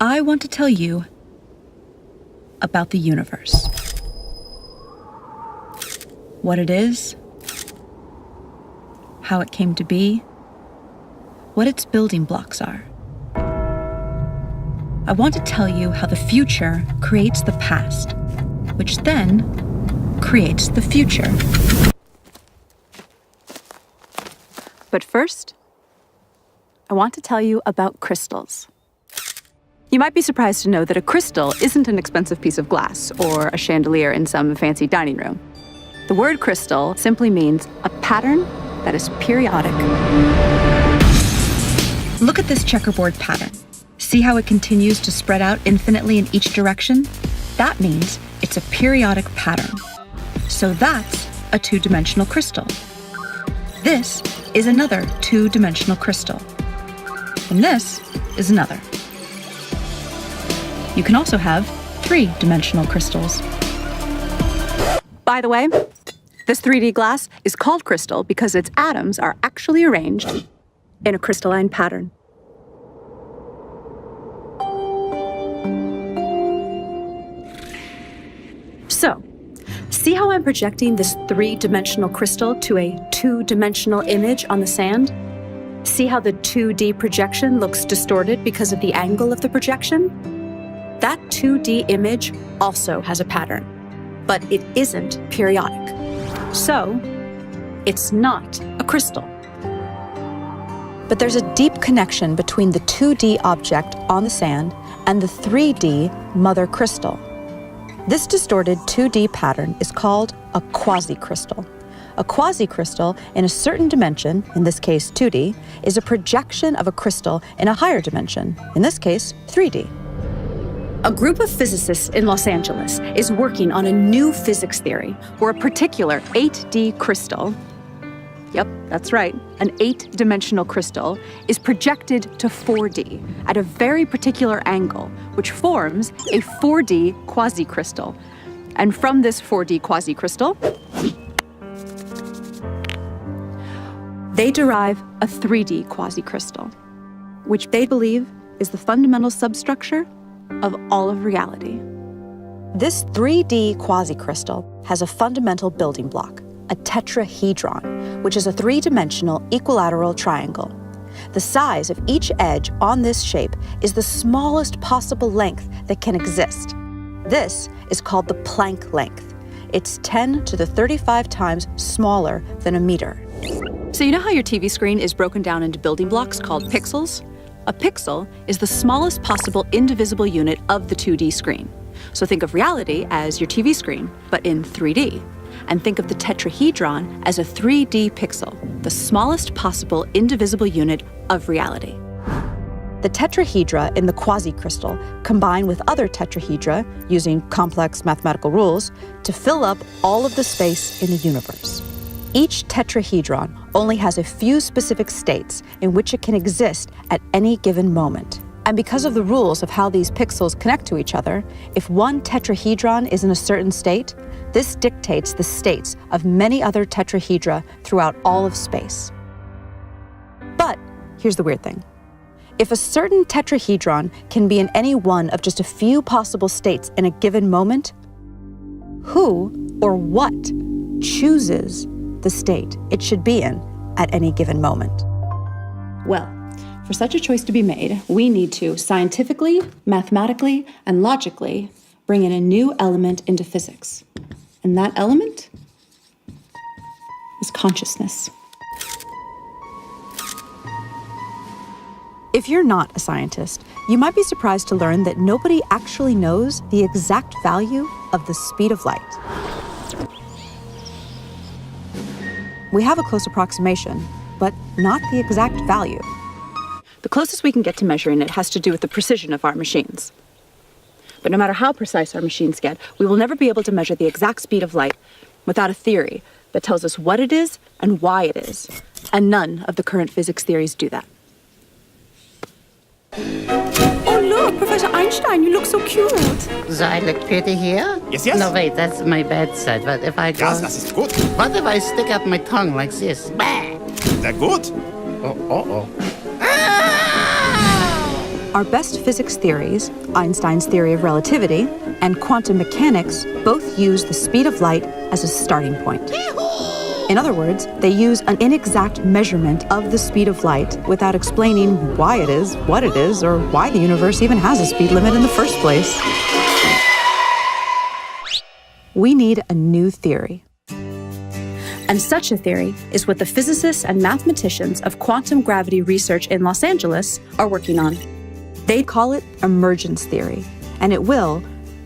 I want to tell you about the universe. What it is, how it came to be, what its building blocks are. I want to tell you how the future creates the past, which then creates the future. But first, I want to tell you about crystals. You might be surprised to know that a crystal isn't an expensive piece of glass or a chandelier in some fancy dining room. The word crystal simply means a pattern that is periodic. Look at this checkerboard pattern. See how it continues to spread out infinitely in each direction? That means it's a periodic pattern. So that's a two-dimensional crystal. This is another two-dimensional crystal. And this is another. You can also have three-dimensional crystals. By the way, this 3D glass is called crystal because its atoms are actually arranged in a crystalline pattern. So, see how I'm projecting this three-dimensional crystal to a two-dimensional image on the sand? See how the 2D projection looks distorted because of the angle of the projection? That 2D image also has a pattern, but it isn't periodic. So, it's not a crystal. But there's a deep connection between the 2D object on the sand and the 3D mother crystal. This distorted 2D pattern is called a quasi-crystal. A quasi-crystal in a certain dimension, in this case 2D, is a projection of a crystal in a higher dimension, in this case 3D. A group of physicists in Los Angeles is working on a new physics theory where a particular 8D crystal, yep, that's right, an 8-dimensional crystal, is projected to 4D at a very particular angle, which forms a 4D quasi-crystal. And from this 4D quasi-crystal, they derive a 3D quasi-crystal, which they believe is the fundamental substructure of all of reality. This 3D quasi-crystal has a fundamental building block, a tetrahedron, which is a three-dimensional equilateral triangle. The size of each edge on this shape is the smallest possible length that can exist. This is called the Planck length. It's 10 to the 35 times smaller than a meter. So you know how your TV screen is broken down into building blocks called pixels? A pixel is the smallest possible indivisible unit of the 2D screen. So think of reality as your TV screen, but in 3D. And think of the tetrahedron as a 3D pixel, the smallest possible indivisible unit of reality. The tetrahedra in the quasi-crystal combine with other tetrahedra, using complex mathematical rules, to fill up all of the space in the universe. Each tetrahedron only has a few specific states in which it can exist at any given moment. And because of the rules of how these pixels connect to each other, if one tetrahedron is in a certain state, this dictates the states of many other tetrahedra throughout all of space. But here's the weird thing. If a certain tetrahedron can be in any one of just a few possible states in a given moment, who or what chooses the state it should be in at any given moment? Well, for such a choice to be made, we need to scientifically, mathematically, and logically bring in a new element into physics. And that element is consciousness. If you're not a scientist, you might be surprised to learn that nobody actually knows the exact value of the speed of light. We have a close approximation, but not the exact value. The closest we can get to measuring it has to do with the precision of our machines. But no matter how precise our machines get, we will never be able to measure the exact speed of light without a theory that tells us what it is and why it is. And none of the current physics theories do that. Oh, look, Professor Einstein, you look so cute. So I look pretty here? Yes, yes. No, wait, that's my bad side. But if I go... Ja, das ist gut. What if I stick up my tongue like this? Bah! Sehr gut. Oh, oh, oh. Our best physics theories, Einstein's theory of relativity and quantum mechanics, both use the speed of light as a starting point. In other words, they use an inexact measurement of the speed of light without explaining why it is, what it is, or why the universe even has a speed limit in the first place. We need a new theory. And such a theory is what the physicists and mathematicians of quantum gravity research in Los Angeles are working on. They call it emergence theory, and it will,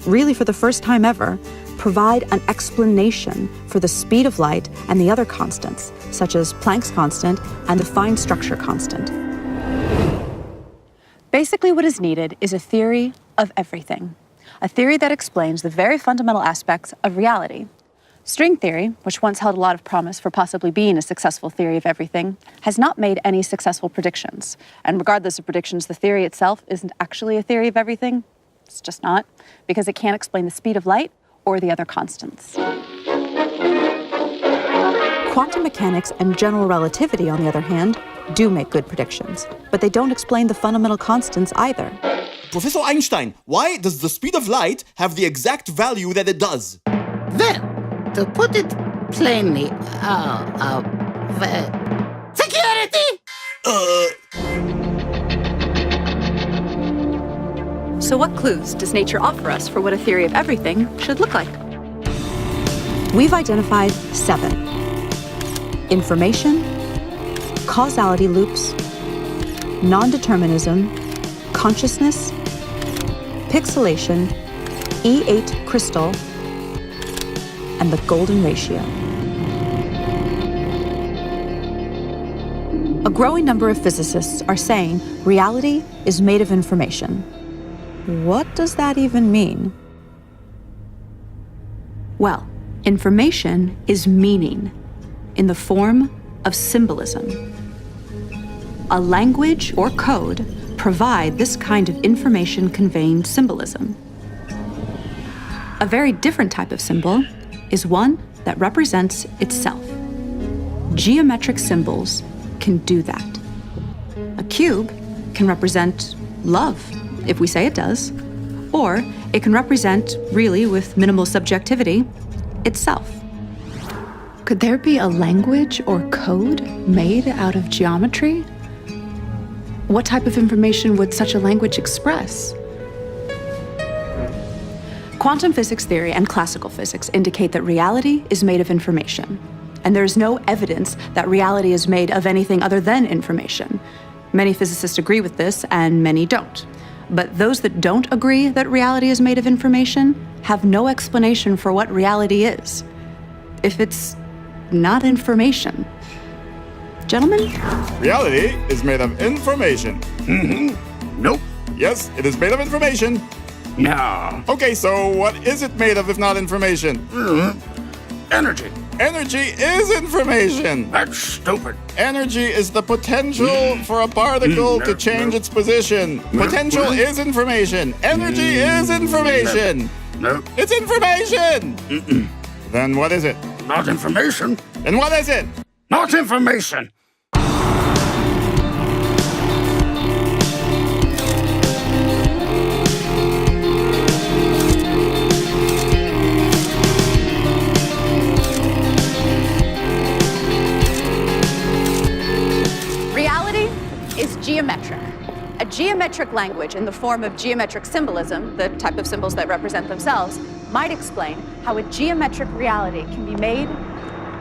really for the first time ever, provide an explanation for the speed of light and the other constants, such as Planck's constant and the fine structure constant. Basically, what is needed is a theory of everything, a theory that explains the very fundamental aspects of reality. String theory, which once held a lot of promise for possibly being a successful theory of everything, has not made any successful predictions. And regardless of predictions, the theory itself isn't actually a theory of everything. It's just not, because it can't explain the speed of light or the other constants. Quantum mechanics and general relativity, on the other hand, do make good predictions, but they don't explain the fundamental constants either. Professor Einstein, why does the speed of light have the exact value that it does? Well, to put it plainly, security! So what clues does nature offer us for what a theory of everything should look like? We've identified 7. Information, causality loops, non-determinism, consciousness, pixelation, E8 crystal, and the golden ratio. A growing number of physicists are saying reality is made of information. What does that even mean? Well, information is meaning in the form of symbolism. A language or code provide this kind of information conveying symbolism. A very different type of symbol is one that represents itself. Geometric symbols can do that. A cube can represent love, if we say it does, or it can represent, really with minimal subjectivity, itself. Could there be a language or code made out of geometry? What type of information would such a language express? Quantum physics theory and classical physics indicate that reality is made of information, and there is no evidence that reality is made of anything other than information. Many physicists agree with this, and many don't. But those that don't agree that reality is made of information have no explanation for what reality is, if it's not information. Gentlemen? Reality is made of information. Nope. Yes, it is made of information. No. Okay, so what is it made of if not information? Energy. Energy is information. That's stupid. Energy is the potential for a particle to change its position. Potential is information. Energy is information. No. It's information. Then what is it? Not information. Then what is it? Not information. Geometric. A geometric language in the form of geometric symbolism, the type of symbols that represent themselves, might explain how a geometric reality can be made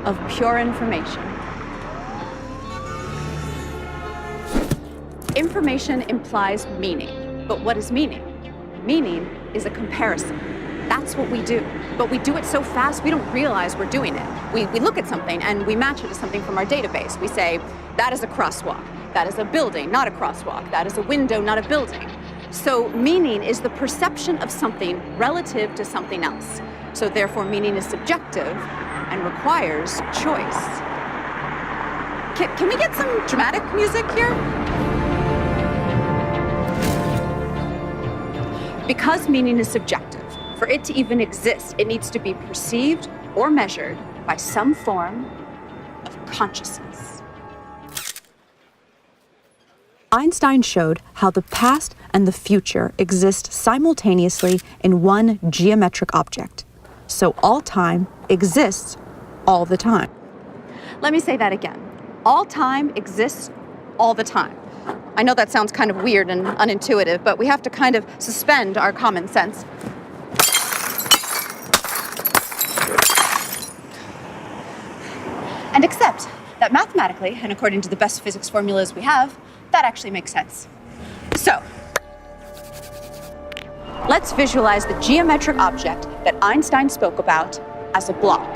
of pure information. Information implies meaning. But what is meaning? Meaning is a comparison. That's what we do. But we do it so fast, we don't realize we're doing it. We look at something and we match it to something from our database. We say, that is a crosswalk. That is a building, not a crosswalk. That is a window, not a building. So meaning is the perception of something relative to something else. So therefore, meaning is subjective and requires choice. Can we get some dramatic music here? Because meaning is subjective, for it to even exist, it needs to be perceived or measured by some form of consciousness. Einstein showed how the past and the future exist simultaneously in one geometric object. So all time exists all the time. Let me say that again. All time exists all the time. I know that sounds kind of weird and unintuitive, but we have to kind of suspend our common sense. And accept that mathematically, and according to the best physics formulas we have, that actually makes sense. So, let's visualize the geometric object that Einstein spoke about as a block.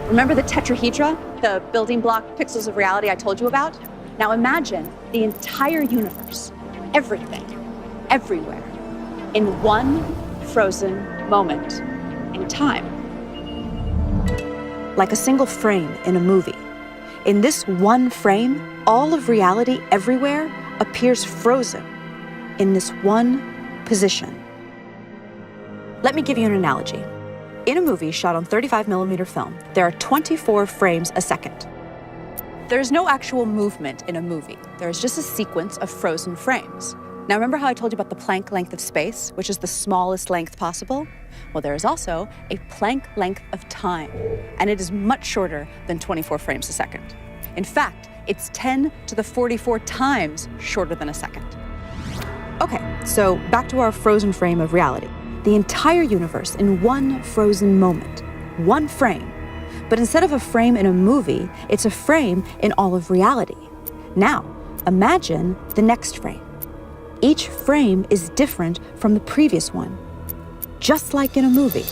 Remember the tetrahedra, the building block pixels of reality I told you about? Now imagine the entire universe, everything, everywhere, in one frozen moment in time. Like a single frame in a movie. In this one frame, all of reality everywhere appears frozen in this one position. Let me give you an analogy. In a movie shot on 35mm film, there are 24 frames a second. There is no actual movement in a movie. There is just a sequence of frozen frames. Now remember how I told you about the Planck length of space, which is the smallest length possible? Well, there is also a Planck length of time, and it is much shorter than 24 frames a second. In fact, it's 10 to the 44 times shorter than a second. Okay, so back to our frozen frame of reality. The entire universe in one frozen moment, one frame. But instead of a frame in a movie, it's a frame in all of reality. Now, imagine the next frame. Each frame is different from the previous one, just like in a movie.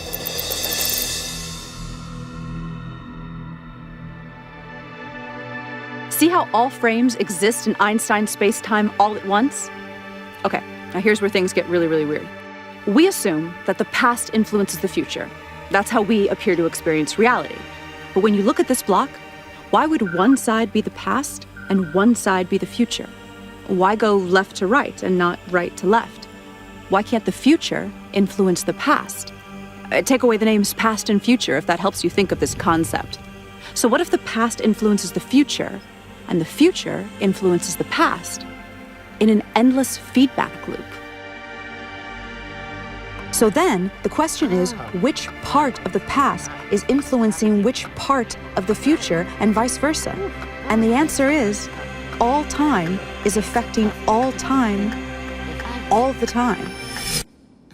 See how all frames exist in Einstein's space-time all at once? Okay, now here's where things get really, really weird. We assume that the past influences the future. That's how we appear to experience reality. But when you look at this block, why would one side be the past and one side be the future? Why go left to right and not right to left? Why can't the future influence the past? Take away the names past and future if that helps you think of this concept. So what if the past influences the future and the future influences the past in an endless feedback loop? So then, the question is, which part of the past is influencing which part of the future and vice versa? And the answer is, all time is affecting all time, all the time.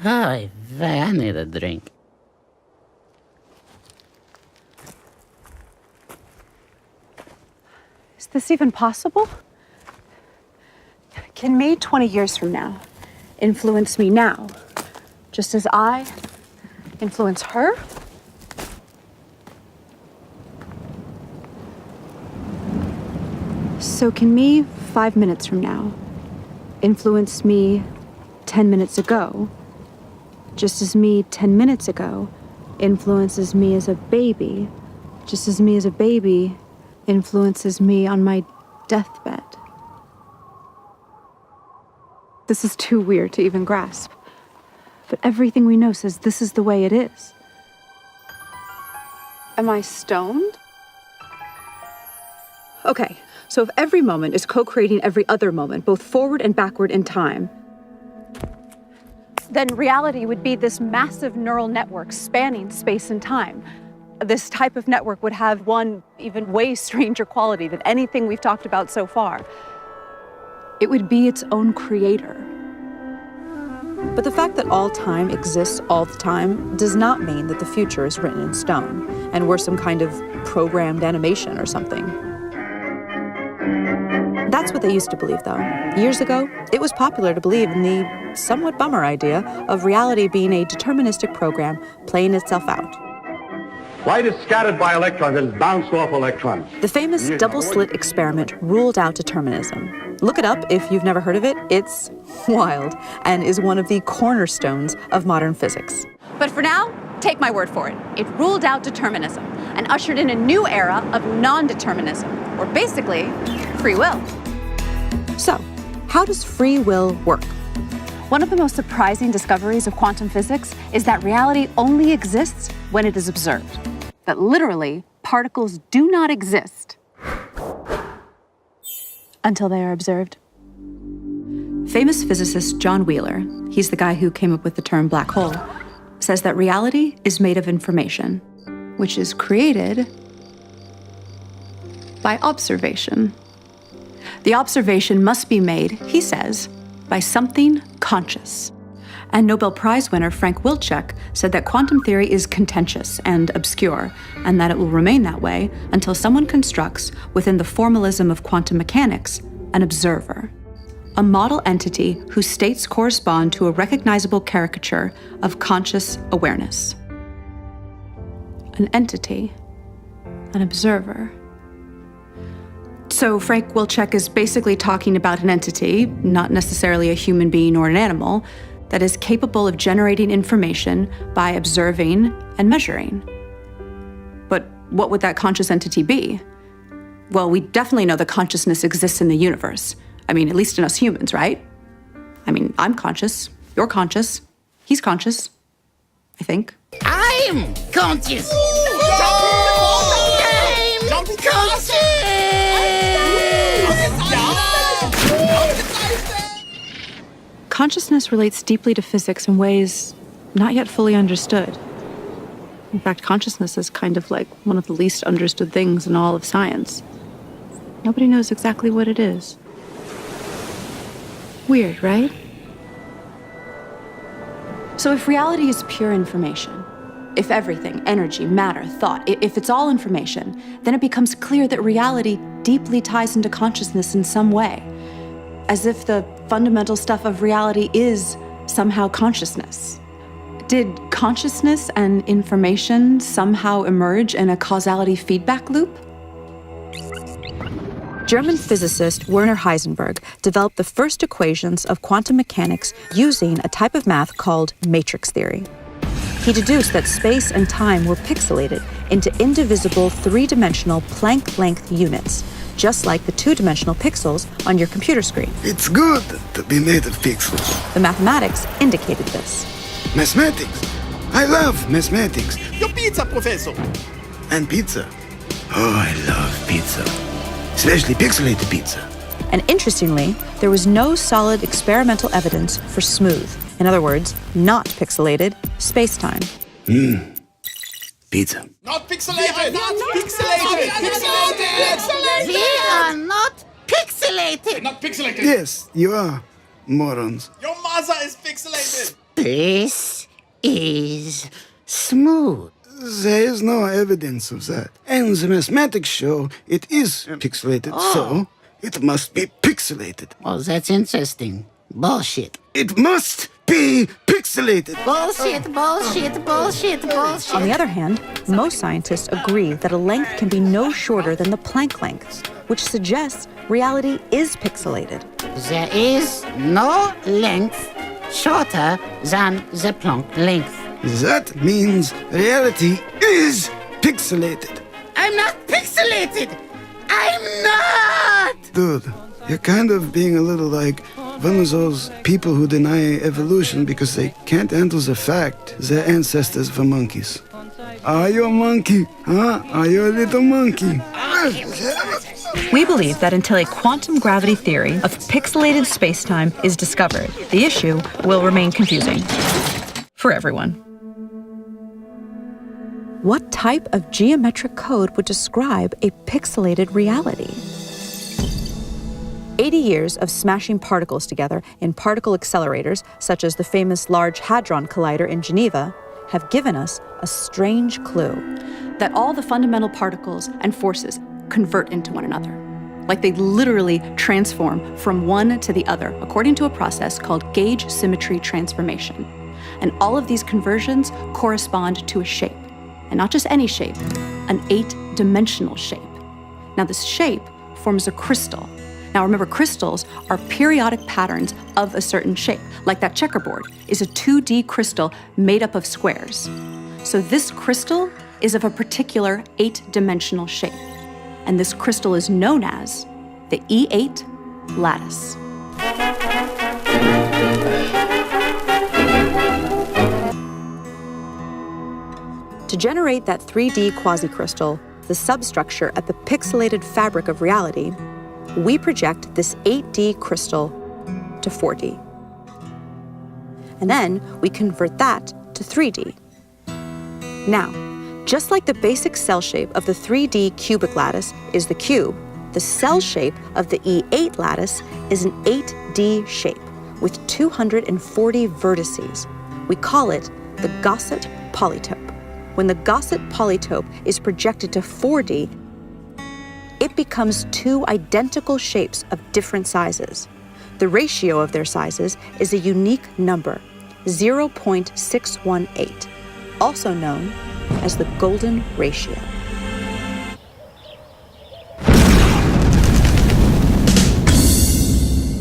Hi, I need a drink. Is this even possible? Can me 20 years from now influence me now, just as I influence her? So can me 5 minutes from now influence me 10 minutes ago, just as me 10 minutes ago influences me as a baby, just as me as a baby influences me on my deathbed? This is too weird to even grasp. But everything we know says this is the way it is. Am I stoned? Okay, so if every moment is co-creating every other moment, both forward and backward in time, then reality would be this massive neural network spanning space and time. This type of network would have one even way stranger quality than anything we've talked about so far. It would be its own creator. But the fact that all time exists all the time does not mean that the future is written in stone, and we're some kind of programmed animation or something. That's what they used to believe, though. Years ago, it was popular to believe in the somewhat bummer idea of reality being a deterministic program playing itself out. Light is scattered by electrons and is bounced off electrons. The famous double-slit experiment ruled out determinism. Look it up if you've never heard of it. It's wild and is one of the cornerstones of modern physics. But for now, take my word for it. It ruled out determinism and ushered in a new era of non-determinism, or basically, free will. So, how does free will work? One of the most surprising discoveries of quantum physics is that reality only exists when it is observed. That literally, particles do not exist until they are observed. Famous physicist John Wheeler, he's the guy who came up with the term black hole, says that reality is made of information, which is created by observation. The observation must be made, he says, by something conscious. And Nobel Prize winner Frank Wilczek said that quantum theory is contentious and obscure, and that it will remain that way until someone constructs, within the formalism of quantum mechanics, an observer, a model entity whose states correspond to a recognizable caricature of conscious awareness. An entity, an observer. So Frank Wilczek is basically talking about an entity, not necessarily a human being or an animal, that is capable of generating information by observing and measuring. But what would that conscious entity be? Well, we definitely know that consciousness exists in the universe. I mean, at least in us humans, right? I mean, I'm conscious, you're conscious, he's conscious, I think. I'm conscious. I'm conscious. Consciousness relates deeply to physics in ways not yet fully understood. In fact, consciousness is kind of like one of the least understood things in all of science. Nobody knows exactly what it is. Weird, right? So if reality is pure information, if everything, energy, matter, thought, if it's all information, then it becomes clear that reality deeply ties into consciousness in some way, as if the fundamental stuff of reality is somehow consciousness. Did consciousness and information somehow emerge in a causality feedback loop? German physicist Werner Heisenberg developed the first equations of quantum mechanics using a type of math called matrix theory. He deduced that space and time were pixelated into indivisible three-dimensional Planck length units, just like the two-dimensional pixels on your computer screen. It's good to be made of pixels. The mathematics indicated this. Mathematics. I love mathematics. Your pizza, Professor. And pizza. Oh, I love pizza. Especially pixelated pizza. And interestingly, there was no solid experimental evidence for smooth, in other words, not pixelated, space-time. Pizza. Not pixelated. Not pixelated. Pixelated. We are not pixelated. Not pixelated. Yes, you are, morons. Your mother is pixelated. This is smooth. There is no evidence of that. And the mathematics show it is pixelated, so it must be pixelated. Oh, that's interesting. Bullshit. It must be pixelated. Bullshit, bullshit, bullshit, bullshit. On the other hand, most scientists agree that a length can be no shorter than the Planck length, which suggests reality is pixelated. There is no length shorter than the Planck length. That means reality is pixelated. I'm not pixelated. I'm not. Dude, you're kind of being a little like one of those people who deny evolution because they can't handle the fact their ancestors were monkeys. Are you a monkey? Huh? Are you a little monkey? We believe that until a quantum gravity theory of pixelated spacetime is discovered, the issue will remain confusing for everyone. What type of geometric code would describe a pixelated reality? 80 years of smashing particles together in particle accelerators, such as the famous Large Hadron Collider in Geneva, have given us a strange clue that all the fundamental particles and forces convert into one another. Like they literally transform from one to the other, according to a process called gauge symmetry transformation. And all of these conversions correspond to a shape. And not just any shape, an 8-dimensional shape. Now this shape forms a crystal. Now remember, crystals are periodic patterns of a certain shape, like that checkerboard is a 2D crystal made up of squares. So this crystal is of a particular 8-dimensional shape, and this crystal is known as the E8 lattice. To generate that 3D quasicrystal, the substructure at the pixelated fabric of reality, we project this 8D crystal to 4D. And then we convert that to 3D. Now, just like the basic cell shape of the 3D cubic lattice is the cube, the cell shape of the E8 lattice is an 8D shape with 240 vertices. We call it the Gaussian polytope. When the Gaussian polytope is projected to 4D, it becomes two identical shapes of different sizes. The ratio of their sizes is a unique number, 0.618, also known as the golden ratio.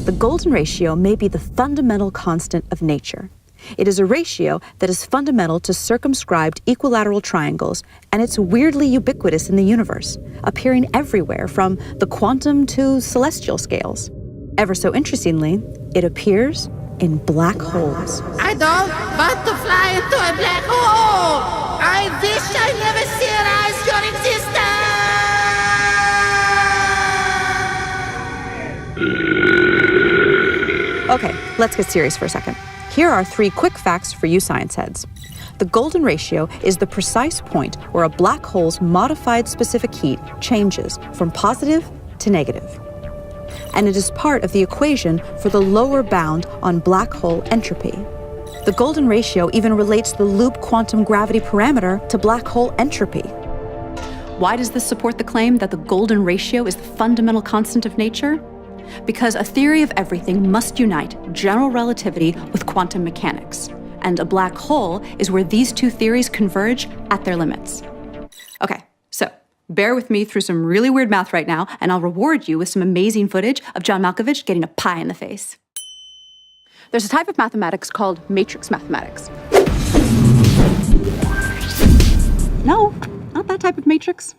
The golden ratio may be the fundamental constant of nature. It is a ratio that is fundamental to circumscribed equilateral triangles, and it's weirdly ubiquitous in the universe, appearing everywhere from the quantum to celestial scales. Ever so interestingly, it appears in black holes. I don't want to fly into a black hole. I wish I never realized your existence. Okay, let's get serious for a second. Here are 3 quick facts for you science heads. The golden ratio is the precise point where a black hole's modified specific heat changes from positive to negative. And it is part of the equation for the lower bound on black hole entropy. The golden ratio even relates the loop quantum gravity parameter to black hole entropy. Why does this support the claim that the golden ratio is the fundamental constant of nature? Because a theory of everything must unite general relativity with quantum mechanics, and a black hole is where these two theories converge at their limits. Okay, so bear with me through some really weird math right now, and I'll reward you with some amazing footage of John Malkovich getting a pie in the face. There's a type of mathematics called matrix mathematics. No, not that type of matrix.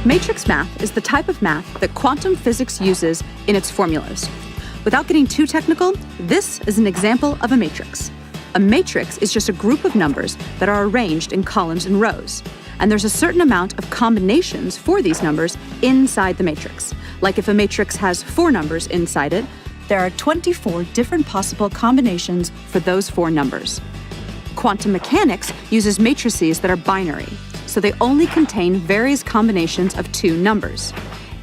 Matrix math is the type of math that quantum physics uses in its formulas. Without getting too technical, this is an example of a matrix. A matrix is just a group of numbers that are arranged in columns and rows. And there's a certain amount of combinations for these numbers inside the matrix. Like if a matrix has 4 numbers inside it, there are 24 different possible combinations for those 4 numbers. Quantum mechanics uses matrices that are binary, so they only contain various combinations of 2 numbers.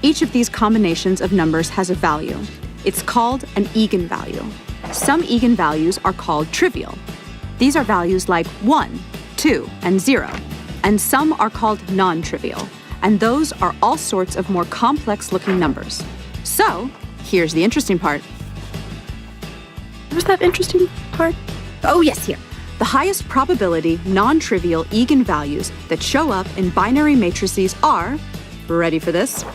Each of these combinations of numbers has a value. It's called an eigenvalue. Some eigenvalues are called trivial. These are values like 1, 2, and 0. And some are called non-trivial, and those are all sorts of more complex-looking numbers. So, here's the interesting part. Where's that interesting part? Oh, yes, here. The highest probability non-trivial eigenvalues that show up in binary matrices are, ready for this,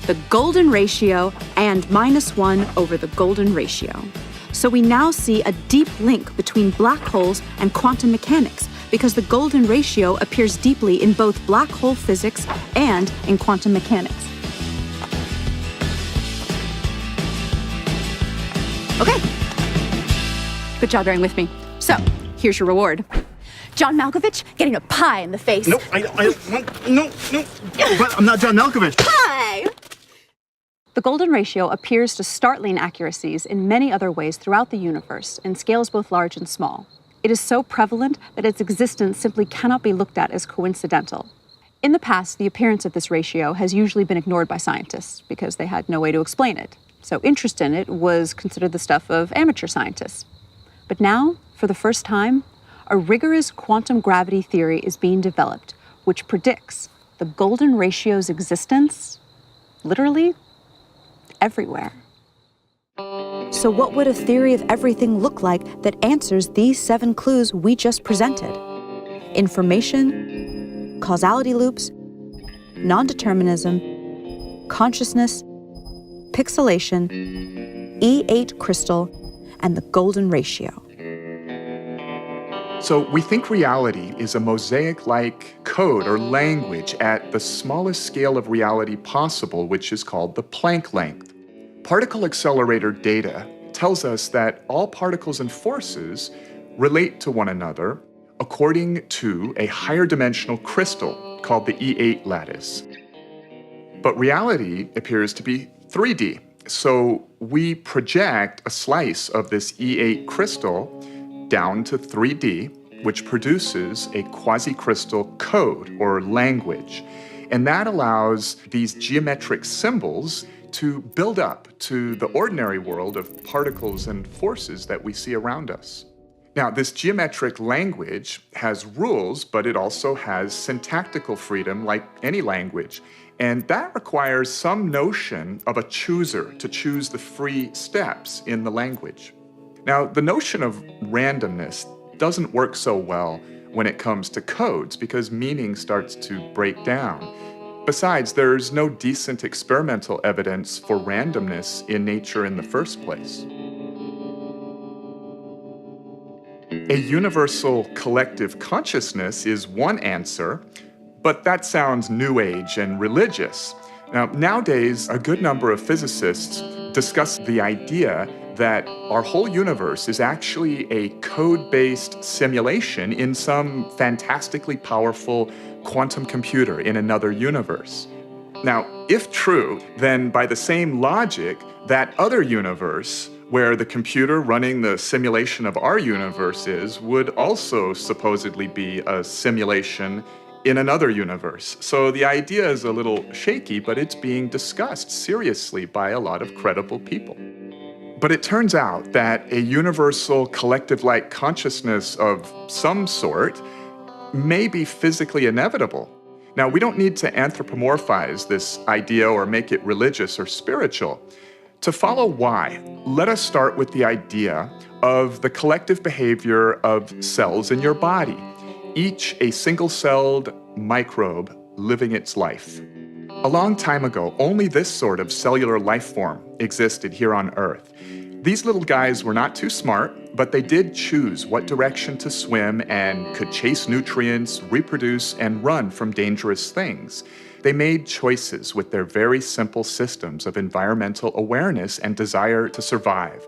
the golden ratio and -1 over the golden ratio. So we now see a deep link between black holes and quantum mechanics because the golden ratio appears deeply in both black hole physics and in quantum mechanics. Okay. Good job bearing with me. So, here's your reward. John Malkovich getting a pie in the face. No, I don't want, no. But I'm not John Malkovich. Pie! The golden ratio appears to startling accuracies in many other ways throughout the universe in scales both large and small. It is so prevalent that its existence simply cannot be looked at as coincidental. In the past, the appearance of this ratio has usually been ignored by scientists because they had no way to explain it. So interest in it was considered the stuff of amateur scientists. But now, for the first time, a rigorous quantum gravity theory is being developed, which predicts the golden ratio's existence, literally, everywhere. So what would a theory of everything look like that answers these 7 clues we just presented? Information, causality loops, non-determinism, consciousness, pixelation, E8 crystal, and the golden ratio. So we think reality is a mosaic-like code or language at the smallest scale of reality possible, which is called the Planck length. Particle accelerator data tells us that all particles and forces relate to one another according to a higher dimensional crystal called the E8 lattice. But reality appears to be 3D. So we project a slice of this E8 crystal down to 3D, which produces a quasi-crystal code or language. And that allows these geometric symbols to build up to the ordinary world of particles and forces that we see around us. Now, this geometric language has rules, but it also has syntactical freedom like any language. And that requires some notion of a chooser to choose the free steps in the language. Now, the notion of randomness doesn't work so well when it comes to codes because meaning starts to break down. Besides, there's no decent experimental evidence for randomness in nature in the first place. A universal collective consciousness is one answer, but that sounds New Age and religious. Now, nowadays, a good number of physicists discuss the idea that our whole universe is actually a code-based simulation in some fantastically powerful quantum computer in another universe. Now, if true, then by the same logic, that other universe, where the computer running the simulation of our universe is, would also supposedly be a simulation in another universe. So the idea is a little shaky, but it's being discussed seriously by a lot of credible people. But it turns out that a universal collective-like consciousness of some sort may be physically inevitable. Now, we don't need to anthropomorphize this idea or make it religious or spiritual. To follow why, let us start with the idea of the collective behavior of cells in your body, each a single-celled microbe living its life. A long time ago, only this sort of cellular life form existed here on Earth. These little guys were not too smart, but they did choose what direction to swim and could chase nutrients, reproduce, and run from dangerous things. They made choices with their very simple systems of environmental awareness and desire to survive.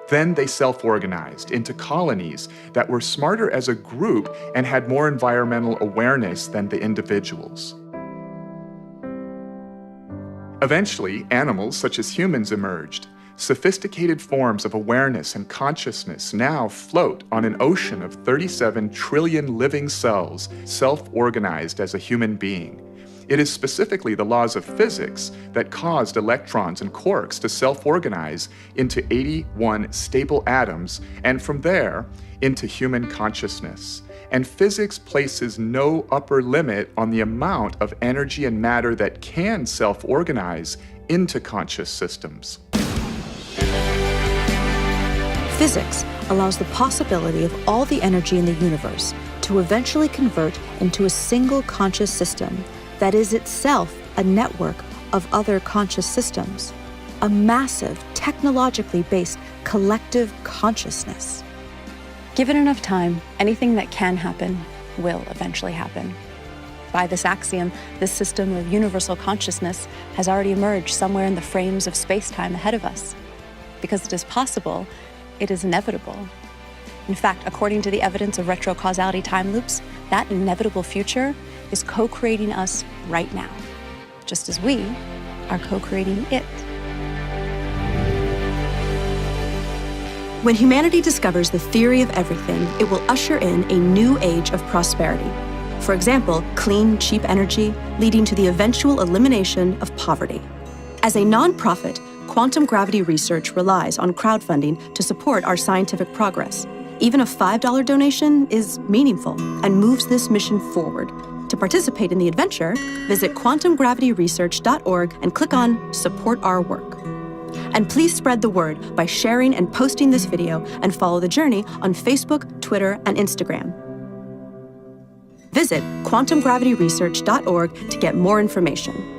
Then they self-organized into colonies that were smarter as a group and had more environmental awareness than the individuals. Eventually, animals such as humans emerged. Sophisticated forms of awareness and consciousness now float on an ocean of 37 trillion living cells, self-organized as a human being. It is specifically the laws of physics that caused electrons and quarks to self-organize into 81 stable atoms, and from there, into human consciousness. And physics places no upper limit on the amount of energy and matter that can self-organize into conscious systems. Physics allows the possibility of all the energy in the universe to eventually convert into a single conscious system that is itself a network of other conscious systems, a massive, technologically based collective consciousness. Given enough time, anything that can happen will eventually happen. By this axiom, this system of universal consciousness has already emerged somewhere in the frames of space-time ahead of us. Because it is possible, it is inevitable. In fact, according to the evidence of retrocausality time loops, that inevitable future is co-creating us right now, just as we are co-creating it. When humanity discovers the theory of everything, it will usher in a new age of prosperity. For example, clean, cheap energy, leading to the eventual elimination of poverty. As a nonprofit, Quantum Gravity Research relies on crowdfunding to support our scientific progress. Even a $5 donation is meaningful and moves this mission forward. To participate in the adventure, visit quantumgravityresearch.org and click on Support Our Work. And please spread the word by sharing and posting this video and follow the journey on Facebook, Twitter, and Instagram. Visit quantumgravityresearch.org to get more information.